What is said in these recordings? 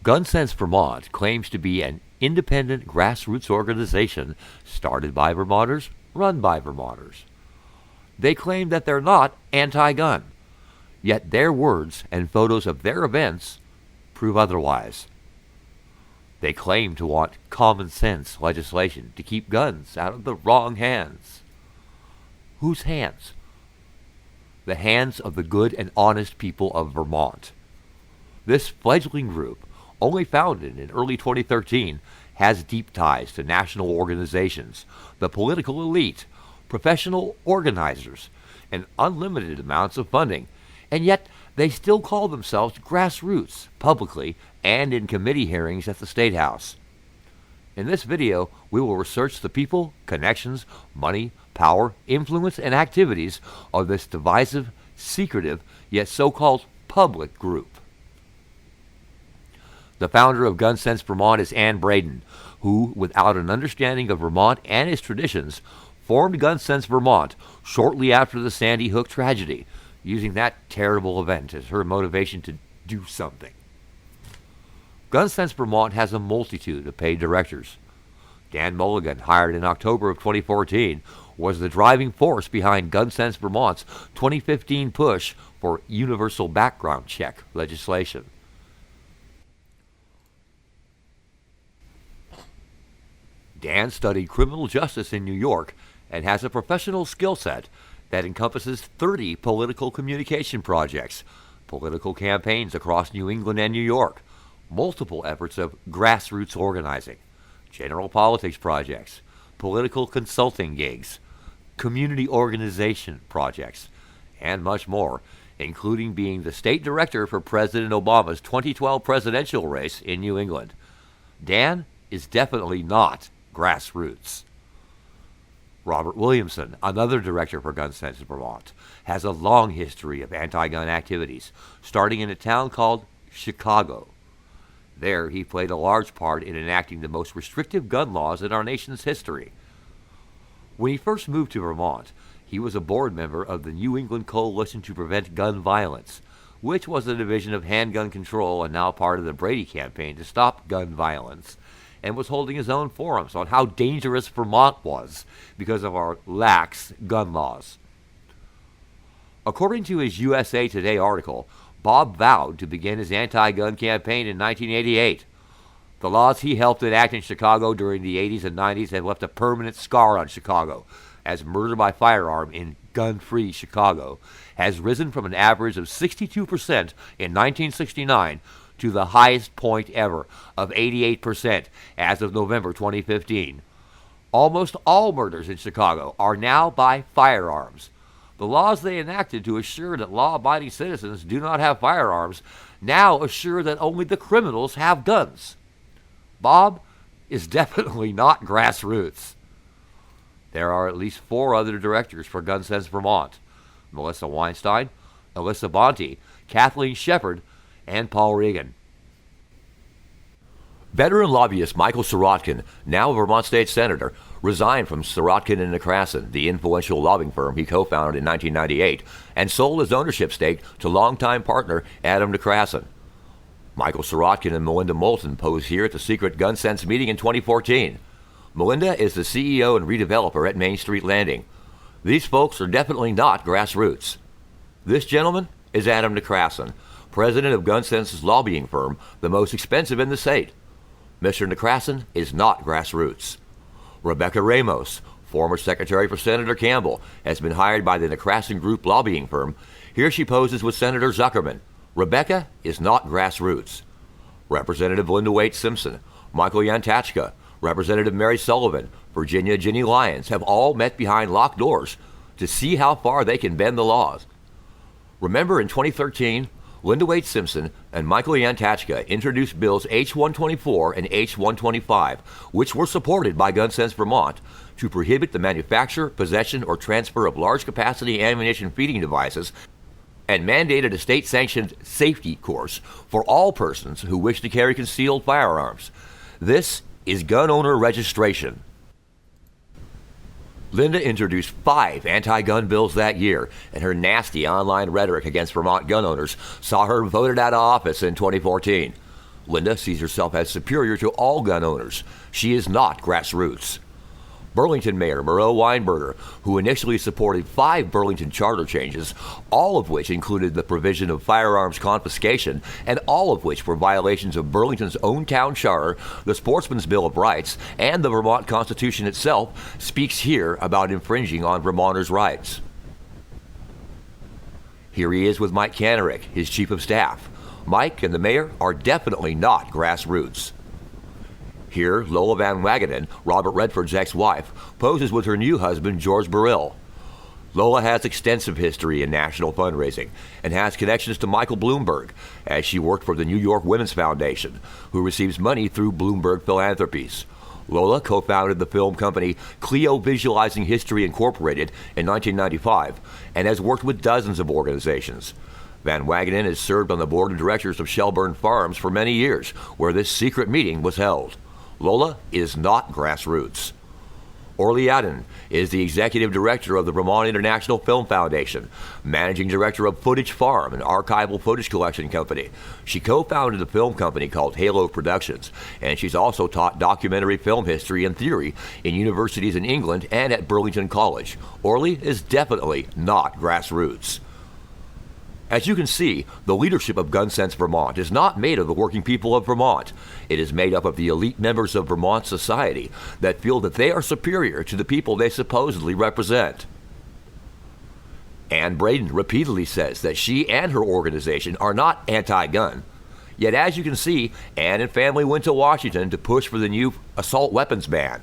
Gun Sense Vermont claims to be an independent grassroots organization started by Vermonters, run by Vermonters. They claim that they're not anti-gun, yet their words and photos of their events prove otherwise. They claim to want common sense legislation to keep guns out of the wrong hands. Whose hands? The hands of the good and honest people of Vermont. This fledgling group, only founded in early 2013, has deep ties to national organizations, the political elite, professional organizers, and unlimited amounts of funding, and yet they still call themselves grassroots, publicly and in committee hearings at the State House. In this video, we will research the people, connections, money, power, influence, and activities of this divisive, secretive, yet so-called public group. The founder of Gun Sense Vermont is Ann Braden, who, without an understanding of Vermont and its traditions, formed Gun Sense Vermont shortly after the Sandy Hook tragedy, using that terrible event as her motivation to do something. Gun Sense Vermont has a multitude of paid directors. Dan Mulligan, hired in October of 2014, was the driving force behind Gun Sense Vermont's 2015 push for universal background check legislation. Dan studied criminal justice in New York and has a professional skill set that encompasses 30 political communication projects, political campaigns across New England and New York, multiple efforts of grassroots organizing, general politics projects, political consulting gigs, community organization projects, and much more, including being the state director for President Obama's 2012 presidential race in New England. Dan is definitely not grassroots. Robert Williamson, another director for Gun Sense Vermont, has a long history of anti-gun activities, starting in a town called Chicago. There, he played a large part in enacting the most restrictive gun laws in our nation's history. When he first moved to Vermont, he was a board member of the New England Coalition to Prevent Gun Violence, which was a division of handgun control and now part of the Brady campaign to stop gun violence, and was holding his own forums on how dangerous Vermont was because of our lax gun laws. According to his USA Today article, Bob vowed to begin his anti-gun campaign in 1988. The laws he helped enact in Chicago during the 80s and 90s have left a permanent scar on Chicago, as murder by firearm in gun-free Chicago has risen from an average of 62% in 1969 to the highest point ever of 88% as of November 2015. Almost all murders in Chicago are now by firearms. The laws they enacted to assure that law-abiding citizens do not have firearms now assure that only the criminals have guns. Bob is definitely not grassroots. There are at least 4 other directors for Gun Sense Vermont: Melissa Weinstein, Alyssa Bonte, Kathleen Shepard, and Paul Regan. Veteran lobbyist Michael Sirotkin, now a Vermont State Senator, resigned from Sirotkin and Necrasson, the influential lobbying firm he co-founded in 1998, and sold his ownership stake to longtime partner Adam Necrasson. Michael Sirotkin and Melinda Moulton posed here at the secret Gun Sense meeting in 2014. Melinda is the CEO and redeveloper at Main Street Landing. These folks are definitely not grassroots. This gentleman is Adam Necrasson, president of Gun Sense's lobbying firm, the most expensive in the state. Mr. Necrasson is not grassroots. Rebecca Ramos, former secretary for Senator Campbell, has been hired by the Necrasson Group lobbying firm. Here she poses with Senator Zuckerman. Rebecca is not grassroots. Representative Linda Waite Simpson, Michael Yantachka, Representative Mary Sullivan, Virginia Ginny Lyons have all met behind locked doors to see how far they can bend the laws. Remember in 2013, Linda Waite Simpson and Michael Yantachka introduced bills H-124 and H-125, which were supported by Gun Sense Vermont, to prohibit the manufacture, possession, or transfer of large-capacity ammunition feeding devices, and mandated a state-sanctioned safety course for all persons who wish to carry concealed firearms. This is gun owner registration. Linda introduced 5 anti-gun bills that year, and her nasty online rhetoric against Vermont gun owners saw her voted out of office in 2014. Linda sees herself as superior to all gun owners. She is not grassroots. Burlington Mayor Moreau Weinberger, who initially supported 5 Burlington charter changes, all of which included the provision of firearms confiscation, and all of which were violations of Burlington's own town charter, the Sportsman's Bill of Rights, and the Vermont Constitution itself, speaks here about infringing on Vermonters' rights. Here he is with Mike Kanarick, his chief of staff. Mike and the mayor are definitely not grassroots. Here, Lola Van Wagenen, Robert Redford's ex-wife, poses with her new husband, George Burrill. Lola has extensive history in national fundraising and has connections to Michael Bloomberg, as she worked for the New York Women's Foundation, who receives money through Bloomberg Philanthropies. Lola co-founded the film company Clio Visualizing History Incorporated in 1995 and has worked with dozens of organizations. Van Wagenen has served on the board of directors of Shelburne Farms for many years, where this secret meeting was held. Lola is not grassroots. Orly Adden is the executive director of the Vermont International Film Foundation, managing director of Footage Farm, an archival footage collection company. She co-founded a film company called Halo Productions, and she's also taught documentary film history and theory in universities in England and at Burlington College. Orly is definitely not grassroots. As you can see, the leadership of Gun Sense Vermont is not made of the working people of Vermont. It is made up of the elite members of Vermont society that feel that they are superior to the people they supposedly represent. Ann Braden repeatedly says that she and her organization are not anti-gun. Yet as you can see, Ann and family went to Washington to push for the new assault weapons ban.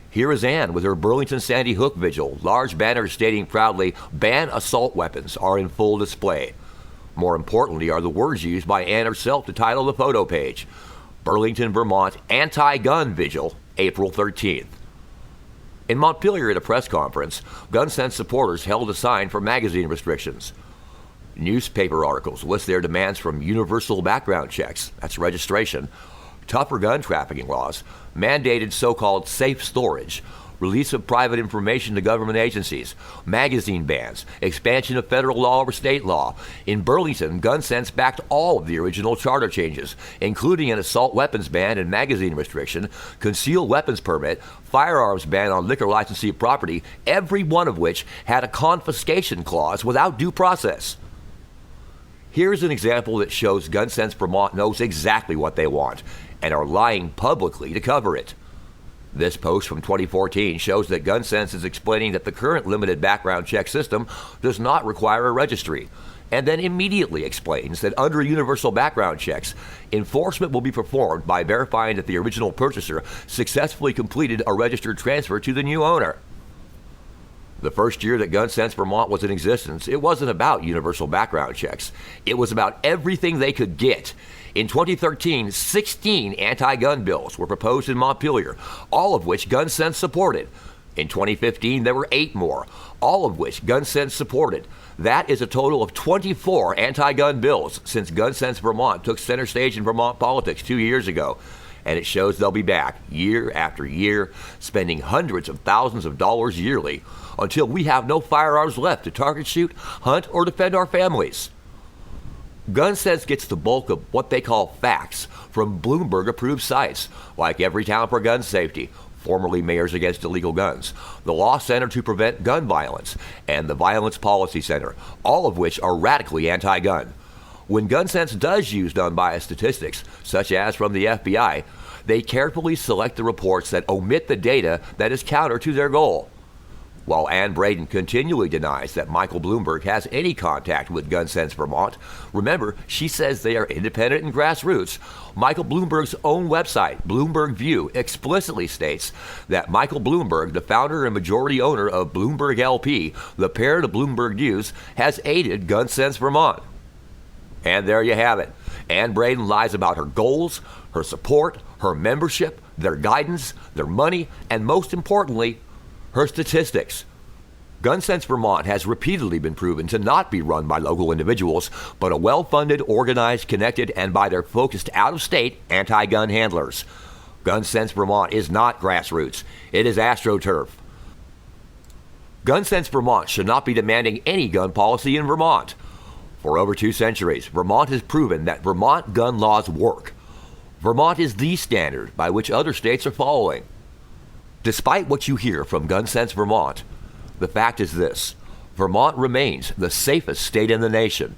Here is Ann with her Burlington Sandy Hook vigil. Large banners stating proudly, "Ban assault weapons," are in full display. More importantly are the words used by Ann herself to title the photo page. Burlington, Vermont Anti-Gun Vigil, April 13th. In Montpelier at a press conference, Gun Sense supporters held a sign for magazine restrictions. Newspaper articles list their demands from universal background checks, that's registration, tougher gun trafficking laws, mandated so-called safe storage, release of private information to government agencies, magazine bans, expansion of federal law over state law. In Burlington, Gun Sense backed all of the original charter changes, including an assault weapons ban and magazine restriction, concealed weapons permit, firearms ban on liquor licensee property, every one of which had a confiscation clause without due process. Here's an example that shows Gun Sense Vermont knows exactly what they want and are lying publicly to cover it. This post from 2014 shows that Gun Sense is explaining that the current limited background check system does not require a registry, and then immediately explains that under universal background checks, enforcement will be performed by verifying that the original purchaser successfully completed a registered transfer to the new owner. The first year that Gun Sense Vermont was in existence, it wasn't about universal background checks. It was about everything they could get. In 2013, 16 anti-gun bills were proposed in Montpelier, all of which Gun Sense supported. In 2015, there were 8 more, all of which Gun Sense supported. That is a total of 24 anti-gun bills since Gun Sense Vermont took center stage in Vermont politics 2 years ago. And it shows they'll be back year after year, spending hundreds of thousands of dollars yearly until we have no firearms left to target shoot, hunt, or defend our families. Gun Sense gets the bulk of what they call facts from Bloomberg-approved sites, like Every Town for Gun Safety, formerly Mayors Against Illegal Guns, the Law Center to Prevent Gun Violence, and the Violence Policy Center, all of which are radically anti-gun. When Gun Sense does use unbiased statistics, such as from the FBI, they carefully select the reports that omit the data that is counter to their goal. While Ann Braden continually denies that Michael Bloomberg has any contact with Gun Sense Vermont, remember, she says they are independent and grassroots. Michael Bloomberg's own website, Bloomberg View, explicitly states that Michael Bloomberg, the founder and majority owner of Bloomberg LP, the parent of Bloomberg News, has aided Gun Sense Vermont. And there you have it. Ann Braden lies about her goals, her support, her membership, their guidance, their money, and most importantly, her statistics. Gun Sense Vermont has repeatedly been proven to not be run by local individuals, but a well-funded, organized, connected, and by their focused out-of-state anti-gun handlers. Gun Sense Vermont is not grassroots. It is AstroTurf. Gun Sense Vermont should not be demanding any gun policy in Vermont. For over 2 centuries, Vermont has proven that Vermont gun laws work. Vermont is the standard by which other states are following. Despite what you hear from Gun Sense Vermont, the fact is this: Vermont remains the safest state in the nation.